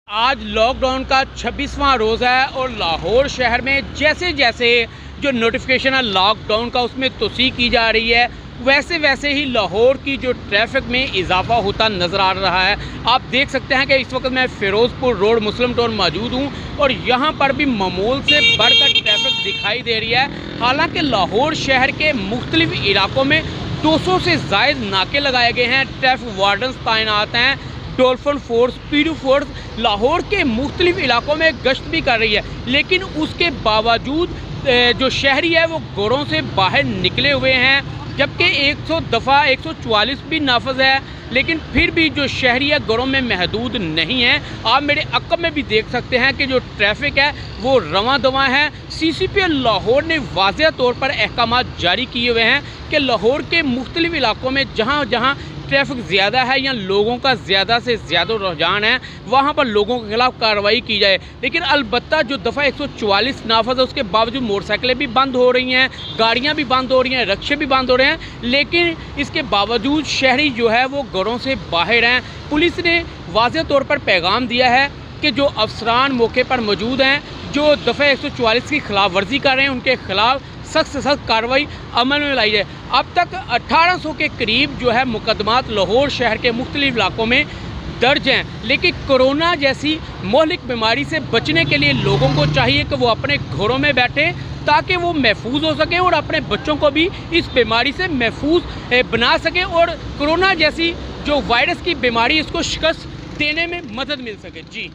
آج lock down کا 26واں روز ہے اور لاہور شہر میں جیسے جیسے جو نوٹیفیکیشن ہے لاک ڈاؤن کا اس میں توسیع کی جا رہی ہے ویسے ویسے ہی لاہور کی جو ٹریفک میں اضافہ ہوتا نظر آ رہا ہے۔ آپ دیکھ سکتے ہیں کہ اس وقت میں فیروز پور روڈ مسلم ٹاؤن موجود ہوں اور یہاں پر بھی معمول سے بڑھ کر ٹریفک دکھائی دے رہی ہے۔ حالانکہ لاہور شہر کے مختلف علاقوں میں 200 سے زائد ناکے لگائے گئے ہیں، ٹریفک وارڈنز تعینات ہیں، dolphin force, P D force Lahore کے مختلف علاقوں میں گشت بھی کر رہی ہے، لیکن اس کے باوجود جو شہری ہے وہ گھروں سے باہر نکلے ہوئے ہیں، جبکہ 144 بھی نافذ ہے، لیکن پھر بھی جو شہری ہے گھروں میں محدود نہیں ہے۔ آپ میرے عقب میں بھی دیکھ سکتے ہیں کہ جو ٹریفک ہے وہ رواں دواں ہے۔ سی سی پی ایل لاہور نے واضح طور پر احکامات جاری کیے ہوئے ہیں کہ لاہور کے مختلف علاقوں میں جہاں جہاں ٹریفک زیادہ ہے یا لوگوں کا زیادہ سے زیادہ رجحان ہے وہاں پر لوگوں کے خلاف کارروائی کی جائے، لیکن البتہ جو دفعہ 144 نافذ ہے اس کے باوجود موٹر سائیکلیں بھی بند ہو رہی ہیں، گاڑیاں بھی بند ہو رہی ہیں، رکشے بھی بند ہو رہے ہیں، لیکن اس کے باوجود شہری جو ہے وہ گھروں سے باہر ہیں۔ پولیس نے واضح طور پر پیغام دیا ہے کہ جو افسران موقع پر موجود ہیں جو دفعہ 144 کی خلاف ورزی کر رہے ہیں ان کے خلاف سخت سے سخت کارروائی عمل میں لائی جائے۔ اب تک 1800 کے قریب جو ہے مقدمات لاہور شہر کے مختلف علاقوں میں درج ہیں، لیکن کرونا جیسی مہلک بیماری سے بچنے کے لیے لوگوں کو چاہیے کہ وہ اپنے گھروں میں بیٹھیں تاکہ وہ محفوظ ہو سکیں اور اپنے بچوں کو بھی اس بیماری سے محفوظ بنا سکیں اور کرونا جیسی جو وائرس کی بیماری اس کو شکست دینے میں مدد مل سکے۔ جی